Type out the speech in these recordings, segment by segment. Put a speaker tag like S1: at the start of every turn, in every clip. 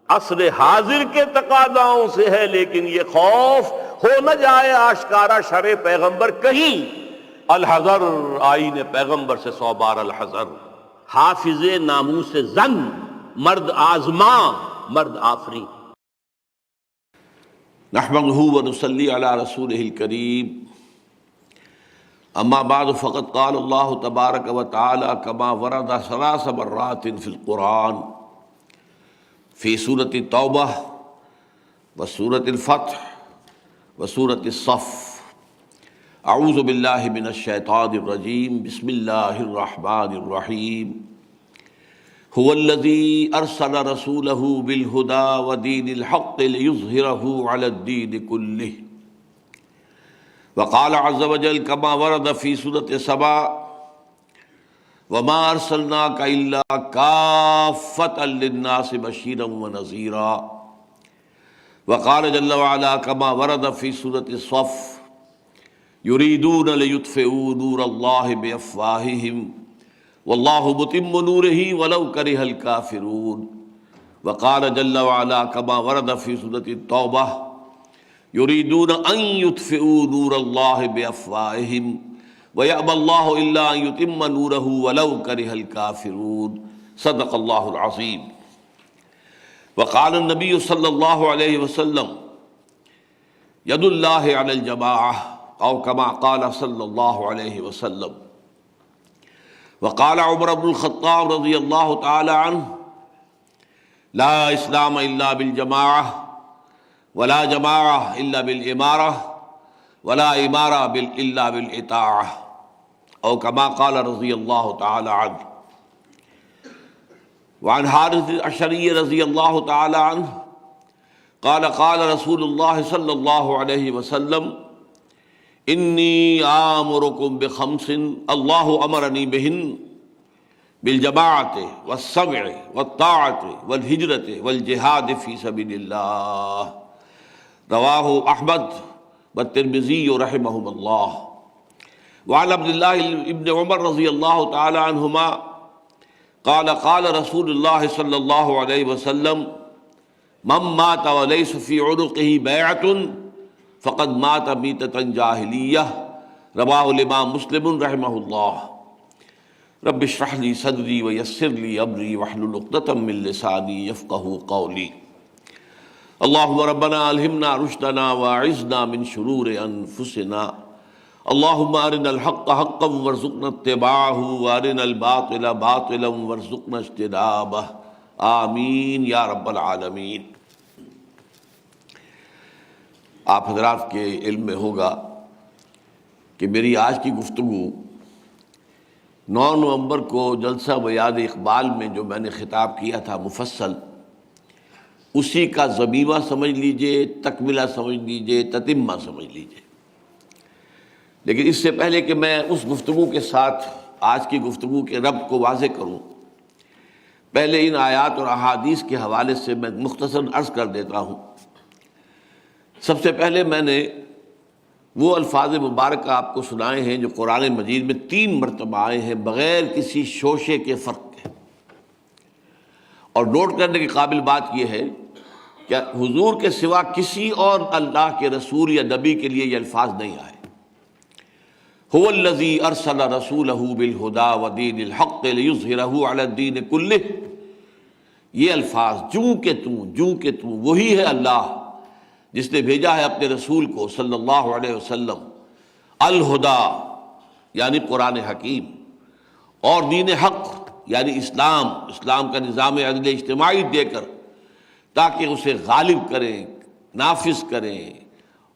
S1: عصر حاضر کے تقاضاؤں سے ہے، لیکن یہ خوف ہو نہ جائے آشکارا شرع پیغمبر کہیں۔ الحذر، آئین پیغمبر سے 100 بار الحذر۔ حافظ ناموس زن، مرد آزما، مرد آفری۔
S2: نحمده ونصلی علی رسولہ الکریم، اما بعد فقد قال اللہ تبارک و تعالی کما ورد 3 مرات فی القرآن فی سورۃ التوبہ و سورۃ الفتح و سورۃ الصف۔ اعوذ باللہ من الشیطان الرجیم، بسم اللہ الرحمن الرحیم۔ هو الذی ارسل رسولہ بالہدی ودین الحق لیظہرہ علی الدین کلہ۔ وقال عز وجل كما ورد في سورة سبا وما أرسلناك إلا كافة للناس بشيرا ونذيرا۔ وقال جل وعلا كما ورد في سورة الصف يريدون ليطفئوا نور الله بأفواههم والله متم نوره ولو كره الكافرون۔ وقال جل وعلا كما ورد في سورة التوبة يريدون أن يطفئوا نور الله بأفواههم ويأبى الله إلا أن يتم نوره ولو كره الكافرون۔ صدق الله العظيم۔ وقال النبي صلى الله عليه وسلم يد الله على الجماعة، أو كما قال صلى الله عليه وسلم۔ وقال عمر بن الخطاب رضي الله تعالى عنه لا إسلام إلا بالجماعة ولا جماعة إلا بالإمارة ولا إمارة إلا بالإطاعة، أو كما قال رضي الله تعالى عنه۔ وعن حارث الأشعري رضي الله تعالى عنه قال قال رسول الله صلى الله عليه وسلم إني آمركم بخمس الله أمرني بهن بالجماعة والسمع والطاعة والهجرة والجهاد في سبيل الله۔ رواہ احمد والترمذی رحمہم اللہ۔ وعن عبد اللہ ابن عمر رضی اللہ تعالی عنہما قال قال رسول اللہ صلی اللہ علیہ وسلم من مات وليس في عنقه بیعة فقد مات میتة جاہلیہ۔ رواہ الامام مسلم رحمہ اللہ۔ رب اشرح لي صدری ویسر لي امری واحلل عقدۃ من لسانی یفقہوا قولی۔ اللہم ربنا الہمنا رشدنا واعذنا من شرور انفسنا، اللہم ارنا الحق حقا وارزقنا اتباعہ وارنا الباطل باطلا وارزقنا اجتنابہ، آمین یا رب العالمین۔ آپ حضرات کے علم میں ہوگا کہ میری آج کی گفتگو 9 نومبر کو جلسہ بیان اقبال میں جو میں نے خطاب کیا تھا مفصل، اسی کا ضمیمہ سمجھ لیجئے، تکملہ سمجھ لیجئے، تتمہ سمجھ لیجئے۔ لیکن اس سے پہلے کہ میں اس گفتگو کے ساتھ آج کی گفتگو کے ربط کو واضح کروں، پہلے ان آیات اور احادیث کے حوالے سے میں مختصر عرض کر دیتا ہوں۔ سب سے پہلے میں نے وہ الفاظ مبارکہ آپ کو سنائے ہیں جو قرآن مجید میں 3 مرتبہ آئے ہیں بغیر کسی شوشے کے فرق کے۔ اور نوٹ کرنے کے قابل بات یہ ہے کہ حضور کے سوا کسی اور اللہ کے رسول یا نبی کے لیے یہ الفاظ نہیں آئے۔ هو الذی ارسل رسولہ بالہدی ودین الحق لیظہرہ علی الدین کلہ، یہ الفاظ جوں کہ توں وہی ہے اللہ جس نے بھیجا ہے اپنے رسول کو صلی اللہ علیہ وسلم الہدی یعنی قرآن حکیم، اور دین حق یعنی اسلام کا نظام عدل اجتماعی دے کر تاکہ اسے غالب کریں، نافذ کریں،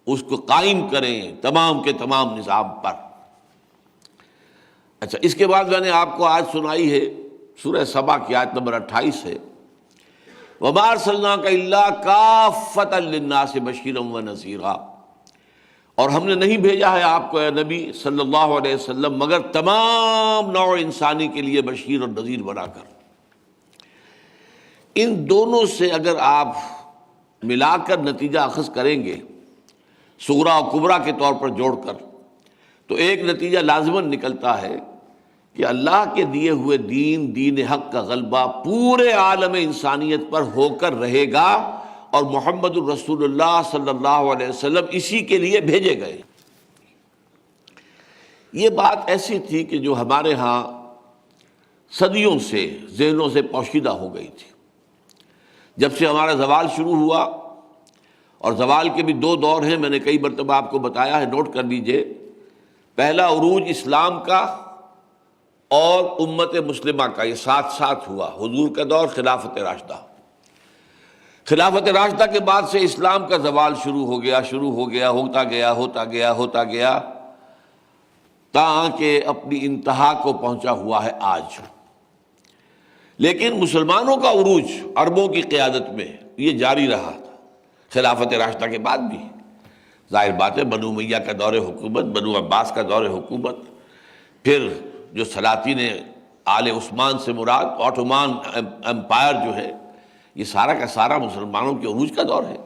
S2: اس کو قائم کریں تمام کے تمام نظام پر۔ اچھا، اس کے بعد میں نے آپ کو آج سنائی ہے سورہ سبا کی آیت نمبر 28 ہے، وَمَا أَرْسَلْنَاكَ إِلَّا كَافَّةً لِلنَّاسِ بَشِيرًا وَنَذِيرًا، اور ہم نے نہیں بھیجا ہے آپ کو اے نبی صلی اللہ علیہ وسلم مگر تمام نوع انسانی کے لیے بشیر اور نذیر بنا کر۔ ان دونوں سے اگر آپ ملا کر نتیجہ اخذ کریں گے صغریٰ و کبریٰ کے طور پر جوڑ کر، تو ایک نتیجہ لازماً نکلتا ہے کہ اللہ کے دیے ہوئے دین حق کا غلبہ پورے عالم انسانیت پر ہو کر رہے گا، اور محمد الرسول اللہ صلی اللہ علیہ وسلم اسی کے لیے بھیجے گئے۔ یہ بات ایسی تھی کہ جو ہمارے ہاں صدیوں سے ذہنوں سے پوشیدہ ہو گئی تھی۔ جب سے ہمارا زوال شروع ہوا، اور زوال کے بھی دو دور ہیں، میں نے کئی مرتبہ آپ کو بتایا ہے، نوٹ کر لیجئے۔ پہلا عروج اسلام کا اور امت مسلمہ کا، یہ ساتھ ساتھ ہوا، حضور کا دور، خلافت راشدہ۔ خلافت راشدہ کے بعد سے اسلام کا زوال شروع ہو گیا، ہوتا گیا تاکہ اپنی انتہا کو پہنچا ہوا ہے آج۔ لیکن مسلمانوں کا عروج عربوں کی قیادت میں یہ جاری رہا تھا خلافت راشدہ کے بعد بھی۔ ظاہر بات ہے، بنو امیہ کا دور حکومت، بنو عباس کا دور حکومت، پھر جو سلاطین آل عثمان سے مراد آٹومان امپائر جو ہے، یہ سارا کا سارا مسلمانوں کے عروج کا دور ہے۔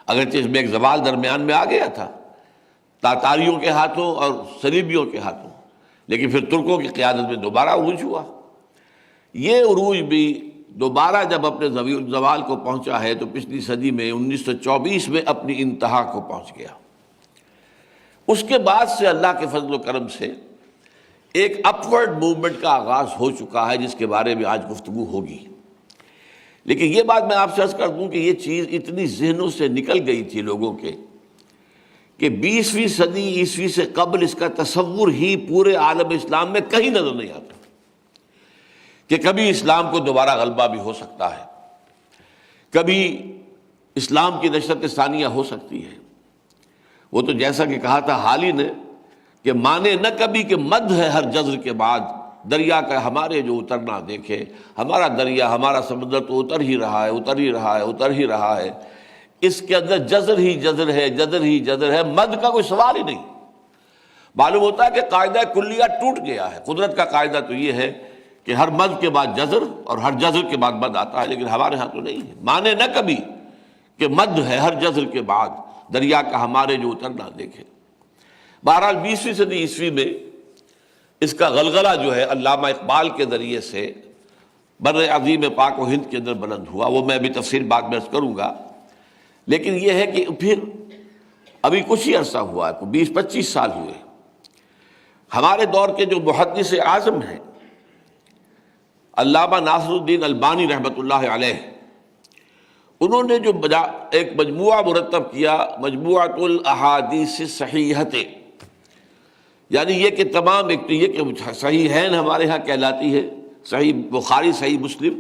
S2: اگرچہ اس میں ایک زوال درمیان میں آ گیا تھا تاتاریوں کے ہاتھوں اور صلیبیوں کے ہاتھوں، لیکن پھر ترکوں کی قیادت میں دوبارہ عروج ہوا۔ یہ عروج بھی دوبارہ جب اپنے زوال کو پہنچا ہے تو پچھلی صدی میں 1924 میں اپنی انتہا کو پہنچ گیا۔ اس کے بعد سے اللہ کے فضل و کرم سے ایک اپورڈ موومنٹ کا آغاز ہو چکا ہے، جس کے بارے میں آج گفتگو ہوگی۔ لیکن یہ بات میں آپ سے عرض کر دوں کہ یہ چیز اتنی ذہنوں سے نکل گئی تھی لوگوں کے کہ 20ویں صدی عیسوی سے قبل اس کا تصور ہی پورے عالم اسلام میں کہیں نظر نہیں آتا کہ کبھی اسلام کو دوبارہ غلبہ بھی ہو سکتا ہے، کبھی اسلام کی نشرت ثانیہ ہو سکتی ہے۔ وہ تو جیسا کہ کہا تھا حالی نے کہ مانے نہ کبھی کہ مد ہے ہر جزر کے بعد، دریا کا ہمارے جو اترنا دیکھے۔ ہمارا دریا، ہمارا سمندر تو اتر ہی رہا ہے، اس کے اندر جزر ہی جزر ہے، مد کا کوئی سوال ہی نہیں۔ معلوم ہوتا ہے کہ قاعدہ کلیہ ٹوٹ گیا ہے۔ قدرت کا قاعدہ تو یہ ہے کہ ہر مد کے بعد جزر اور ہر جزر کے بعد مد آتا ہے، لیکن ہمارے ہاں تو نہیں ہے۔ مانے نہ کبھی کہ مد ہے ہر جزر کے بعد، دریا کا ہمارے جو اترنا دیکھے۔ بہرحال 20ویں صدی عیسوی میں اس کا غلغلہ جو ہے علامہ اقبال کے ذریعے سے بر عظیم پاک و ہند کے اندر بلند ہوا، وہ میں ابھی تفصیل بعد میں عرض کروں گا۔ لیکن یہ ہے کہ پھر ابھی کچھ ہی عرصہ ہوا ہے، 20-25 سال ہوئے۔ ہمارے دور کے جو محدث اعظم ہیں، علامہ ناصر الدین البانی رحمۃ اللہ علیہ، انہوں نے جو ایک مجموعہ مرتب کیا، مجموعۃ الاحادیث الصحیحۃ، یعنی یہ کہ تمام ایک تو یہ کہ صحیحین ہمارے ہاں کہلاتی ہے، صحیح بخاری، صحیح مسلم،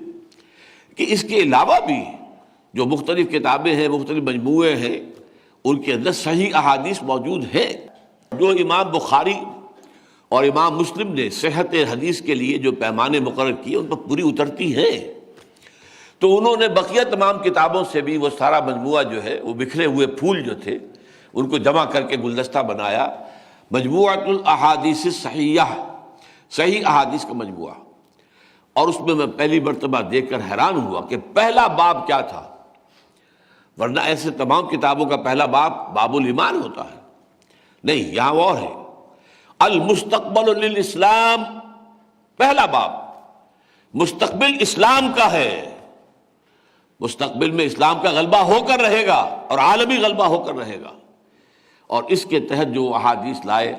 S2: کہ اس کے علاوہ بھی جو مختلف کتابیں ہیں، مختلف مجموعے ہیں، ان کے اندر صحیح احادیث موجود ہیں۔ جو امام بخاری اور امام مسلم نے صحت حدیث کے لیے جو پیمانے مقرر کیے ان پر پوری اترتی ہیں، تو انہوں نے بقیہ تمام کتابوں سے بھی وہ سارا مجموعہ جو ہے، وہ بکھرے ہوئے پھول جو تھے ان کو جمع کر کے گلدستہ بنایا، مجموعۃ الاحادیث الصحیحہ، صحیح احادیث کا مجموعہ۔ اور اس میں پہلی مرتبہ دیکھ کر حیران ہوا کہ پہلا باب کیا تھا، ورنہ ایسے تمام کتابوں کا پہلا باب الایمان ہوتا ہے، نہیں، یہاں اور ہے، المستقبل للاسلام، پہلا باب مستقبل اسلام کا ہے، مستقبل میں اسلام کا غلبہ ہو کر رہے گا اور عالمی غلبہ ہو کر رہے گا۔ اور اس کے تحت جو احادیث لائے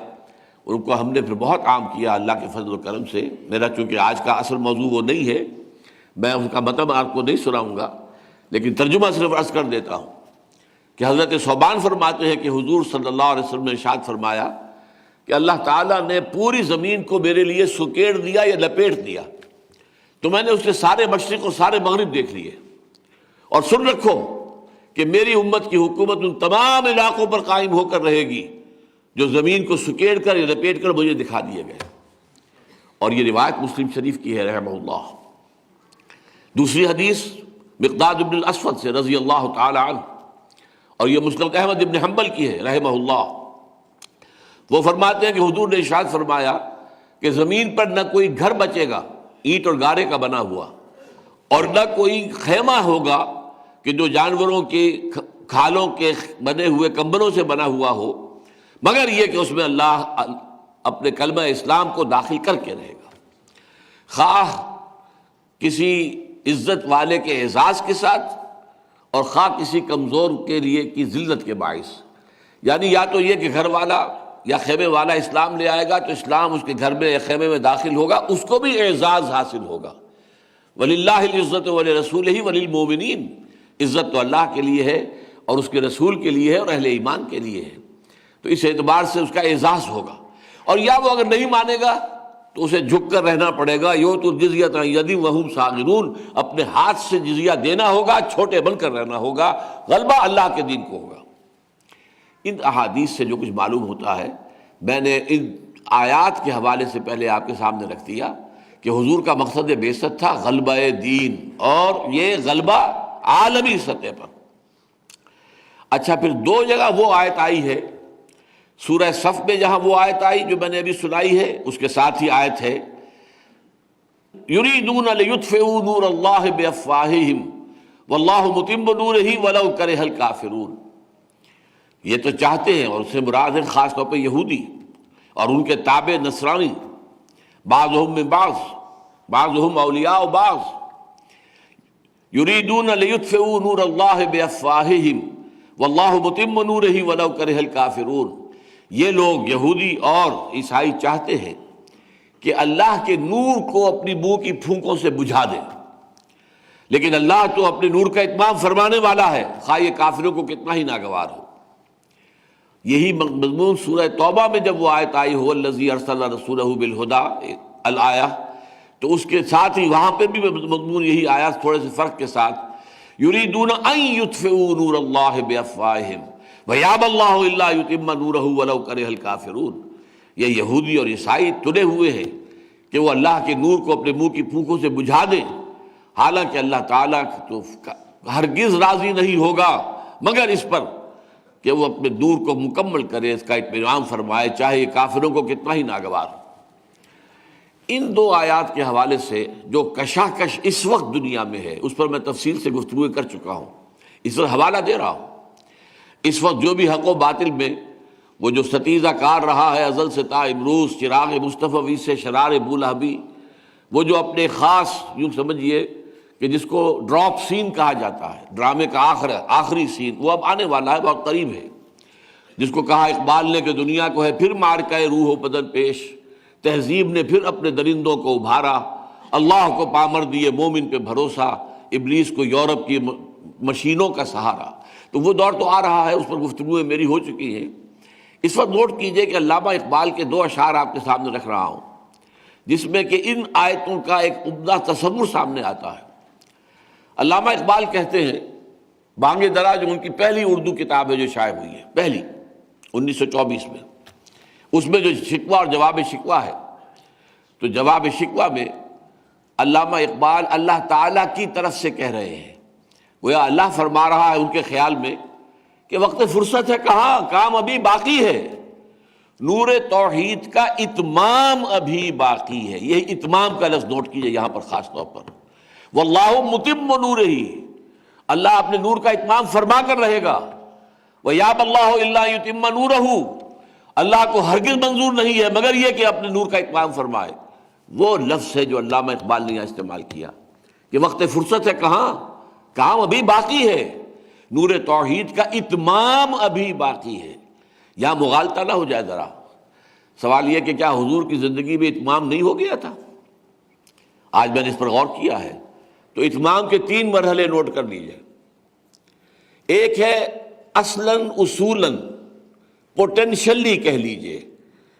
S2: ان کو ہم نے پھر بہت عام کیا اللہ کے فضل و کرم سے۔ میرا چونکہ آج کا اصل موضوع وہ نہیں ہے، میں اس کا متن آپ کو نہیں سناؤں گا، لیکن ترجمہ صرف عرض کر دیتا ہوں کہ حضرت ثوبان فرماتے ہیں کہ حضور صلی اللہ علیہ وسلم نے ارشاد فرمایا کہ اللہ تعالیٰ نے پوری زمین کو میرے لیے سکیڑ دیا یا لپیٹ دیا، تو میں نے اس کے سارے مشرق اور سارے مغرب دیکھ لیے، اور سن رکھو کہ میری امت کی حکومت ان تمام علاقوں پر قائم ہو کر رہے گی جو زمین کو سکیڑ کر یا لپیٹ کر مجھے دکھا دیے گئے۔ اور یہ روایت مسلم شریف کی ہے رحمہ اللہ۔ دوسری حدیث مقداد بن الاسود سے رضی اللہ تعالی عنہ، اور یہ مسند احمد بن حنبل کی ہے رحمہ اللہ۔ وہ فرماتے ہیں کہ حضور نے ارشاد فرمایا کہ زمین پر نہ کوئی گھر بچے گا اینٹ اور گارے کا بنا ہوا، اور نہ کوئی خیمہ ہوگا کہ جو جانوروں کے کھالوں کے بنے ہوئے کمبلوں سے بنا ہوا ہو، مگر یہ کہ اس میں اللہ اپنے کلمہ اسلام کو داخل کر کے رہے گا، خواہ کسی عزت والے کے اعزاز کے ساتھ اور خواہ کسی کمزور کے لیے کی ذلت کے باعث، یعنی یا تو یہ کہ گھر والا یا خیمے والا اسلام لے آئے گا تو اسلام اس کے گھر میں یا خیمے میں داخل ہوگا، اس کو بھی اعزاز حاصل ہوگا۔ وَلِلَّهِ الْعِزَّةُ وَلِرَسُولِهِ وَلِلْمُؤْمِنِينَ، عزت تو اللہ کے لیے ہے اور اس کے رسول کے لیے ہے اور اہل ایمان کے لیے ہے، تو اس اعتبار سے اس کا اعزاز ہوگا۔ اور یا وہ اگر نہیں مانے گا تو اسے جھک کر رہنا پڑے گا، یؤتوا الجزیۃ عن یدٍ وہم صاغرون، اپنے ہاتھ سے جزیہ دینا ہوگا، چھوٹے بن کر رہنا ہوگا، غلبہ اللہ کے دین کو ہوگا۔ ان احادیث سے جو کچھ معلوم ہوتا ہے میں نے ان آیات کے حوالے سے پہلے آپ کے سامنے رکھ دیا کہ حضور کا مقصد بعثت تھا غلبہ دین، اور یہ غلبہ عالمی سطح پر۔ اچھا، پھر دو جگہ وہ آیت آئی ہے سورہ صف میں، جہاں وہ آیت آئی جو میں نے ابھی سنائی ہے، اس کے ساتھ ہی آیت ہے یریدون لیطفئوا نور اللہ بافواہہم واللہ متم نورہ ولو کرہ الکافرون، یہ تو چاہتے ہیں، اور اس سے مراد ہے خاص طور پہ یہودی اور ان کے تابع نصرانی، بعضهم من بعض، بعضهم اولیاء بعض، یریدون لیطفئوا نور اللہ بافواہہم واللہ متم نورہ ولو کرہ الکافرون، یہ لوگ یہودی اور عیسائی چاہتے ہیں کہ اللہ کے نور کو اپنی منہ کی پھونکوں سے بجھا دیں، لیکن اللہ تو اپنے نور کا اتمام فرمانے والا ہے، خواہ یہ کافروں کو کتنا ہی ناگوار ہو۔ یہی مضمون سورہ توبہ میں جب وہ آیت آئی هو الذی ارسل رسولہ بالہدی الآیہ، تو اس کے ساتھ ہی وہاں پہ بھی مضمون یہی آیا تھوڑے سے فرق کے ساتھ، یریدون ان یطفئوا نور اللہ بافواہہم ویابی اللہ الا یتم نورہ ولو کرہ الکافرون، یہ یہودی اور عیسائی تلے ہوئے ہیں کہ وہ اللہ کے نور کو اپنے منہ کی پھونکوں سے بجھا دیں، حالانکہ اللہ تعالیٰ تو ہرگز راضی نہیں ہوگا مگر اس پر کہ وہ اپنے نور کو مکمل کرے، اس کا اتمام فرمائے، چاہے یہ کافروں کو کتنا ہی ناگوار ہو۔ ان دو آیات کے حوالے سے جو کشاکش اس وقت دنیا میں ہے اس پر میں تفصیل سے گفتگو کر چکا ہوں، اس پر حوالہ دے رہا ہوں۔ اس وقت جو بھی حق و باطل میں وہ جو ستیزہ کار رہا ہے ازل سے تا امروز، چراغ مصطفی سے شرار بولہبی، وہ جو اپنے خاص یوں سمجھیے کہ جس کو ڈراپ سین کہا جاتا ہے، ڈرامے کا آخری سین، وہ اب آنے والا ہے، بہت قریب ہے، جس کو کہا اقبال نے کہ دنیا کو ہے پھر مارکہ روح و بدن پیش، تہذیب نے پھر اپنے درندوں کو ابھارا، اللہ کو پامر دیے مومن پہ بھروسہ، ابلیس کو یورپ کی مشینوں کا سہارا۔ تو وہ دور تو آ رہا ہے، اس پر گفتگویں میری ہو چکی ہیں۔ اس وقت نوٹ کیجئے کہ علامہ اقبال کے دو اشعار آپ کے سامنے رکھ رہا ہوں جس میں کہ ان آیتوں کا ایک عمدہ تصور سامنے آتا ہے۔ علامہ اقبال کہتے ہیں، بانگ درا جو ان کی پہلی اردو کتاب ہے جو شائع ہوئی ہے، پہلی 1924 میں، اس میں جو شکوہ اور جواب شکوہ ہے، تو جواب شکوہ میں علامہ اقبال اللہ تعالیٰ کی طرف سے کہہ رہے ہیں، گویا اللہ فرما رہا ہے ان کے خیال میں کہ وقت فرصت ہے کہاں، کام ابھی باقی ہے، نور توحید کا اتمام ابھی باقی ہے۔ یہ اتمام کا لفظ نوٹ کیجئے یہاں پر خاص طور پر، واللہ متم نورہ، اللہ اپنے نور کا اتمام فرما کر رہے گا، ویابی اللہ الا یتم نورہ، اللہ کو ہرگز منظور نہیں ہے مگر یہ کہ اپنے نور کا اتمام فرمائے۔ وہ لفظ ہے جو علامہ اقبال نے یہاں استعمال کیا کہ وقت فرصت ہے کہاں، کام ابھی باقی ہے، نور توحید کا اتمام ابھی باقی ہے۔ یہاں مغالطہ نہ ہو جائے ذرا، سوال یہ کہ کیا حضور کی زندگی میں اتمام نہیں ہو گیا تھا؟ آج میں نے اس پر غور کیا ہے تو اتمام کے 3 مرحلے نوٹ کر لیجئے۔ ایک ہے اصلاً اصولاً، پوٹینشلی کہہ لیجئے،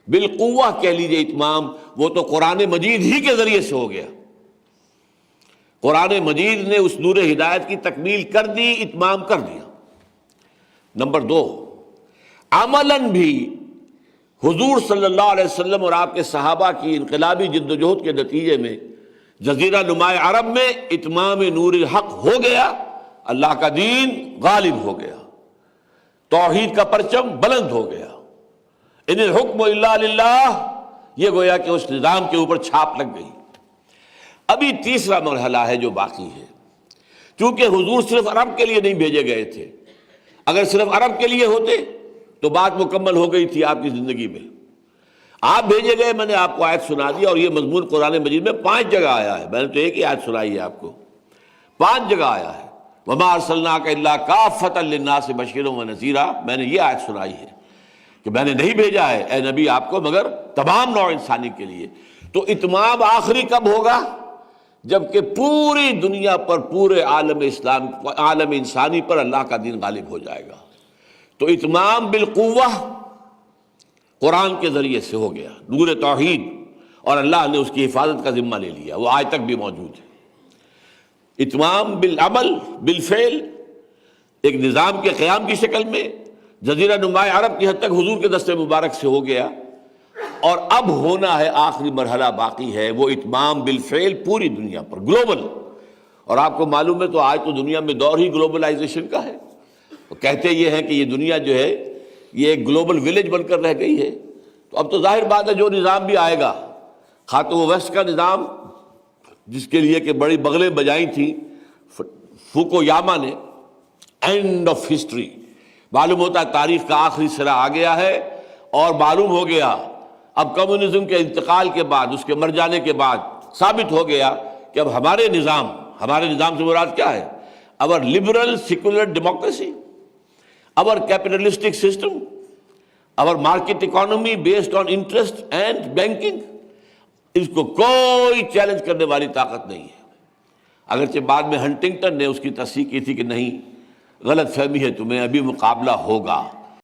S2: بالقوہ کہہ لیجئے اتمام، وہ تو قرآن مجید ہی کے ذریعے سے ہو گیا، قرآن مجید نے اس نور ہدایت کی تکمیل کر دی، اتمام کر دیا۔ نمبر 2، عملاً بھی حضور صلی اللہ علیہ وسلم اور آپ کے صحابہ کی انقلابی جد و جہد کے نتیجے میں جزیرہ نماء عرب میں اتمام نور حق ہو گیا، اللہ کا دین غالب ہو گیا، توحید کا پرچم بلند ہو گیا، ان الحکم الا للہ، یہ گویا کہ اس نظام کے اوپر چھاپ لگ گئی۔ ابھی تیسرا مرحلہ ہے جو باقی ہے، چونکہ حضور صرف عرب کے لیے نہیں بھیجے گئے تھے، اگر صرف عرب کے لیے ہوتے تو بات مکمل ہو گئی تھی آپ کی زندگی میں۔ آپ بھیجے گئے، میں نے آپ کو آیت سنا دی، اور یہ مضمون قرآن مجید میں 5 جگہ آیا ہے، میں نے تو ایک ہی آیت سنائی ہے آپ کو، 5 جگہ آیا ہے۔ وما ارسلناک الا کافۃ للناس بشیرا ونذیرا، میں نے یہ آیت سنائی ہے کہ میں نے نہیں بھیجا ہے اے نبی آپ کو مگر تمام نوع انسانی کے لیے۔ تو اتمام آخری کب ہوگا؟ جبکہ پوری دنیا پر، پورے عالم اسلام، عالم انسانی پر اللہ کا دین غالب ہو جائے گا۔ تو اتمام بالقوہ قرآن کے ذریعے سے ہو گیا، نور توحید، اور اللہ نے اس کی حفاظت کا ذمہ لے لیا، وہ آج تک بھی موجود ہے۔ اتمام بالعمل، بالفعل، ایک نظام کے قیام کی شکل میں جزیرہ نما عرب کی حد تک حضور کے دست مبارک سے ہو گیا، اور اب ہونا ہے، آخری مرحلہ باقی ہے، وہ اتمام بالفعل پوری دنیا پر، گلوبل۔ اور آپ کو معلوم ہے تو آج تو دنیا میں دور ہی گلوبلائزیشن کا ہے، کہتے یہ ہیں کہ یہ دنیا جو ہے یہ ایک گلوبل ولیج بن کر رہ گئی ہے۔ تو اب تو ظاہر بات ہے جو نظام بھی آئے گا، خواہ تو وہ ویسٹ کا نظام جس کے لیے کہ بڑی بغلیں بجائی تھیں فوکویاما نے، اینڈ آف ہسٹری، معلوم ہوتا ہے تاریخ کا آخری سرا آ گیا ہے، اور معلوم ہو گیا اب کمیونزم کے انتقال کے بعد، اس کے مر جانے کے بعد ثابت ہو گیا کہ اب ہمارے نظام سے مراد کیا ہے؟ our liberal secular democracy, our capitalistic system, our market economy based on interest and banking، اس کو کوئی چیلنج کرنے والی طاقت نہیں ہے۔ اگرچہ بعد میں ہنٹنگٹن نے اس کی تصحیح کی تھی کہ نہیں، غلط فہمی ہے تمہیں، ابھی مقابلہ ہوگا۔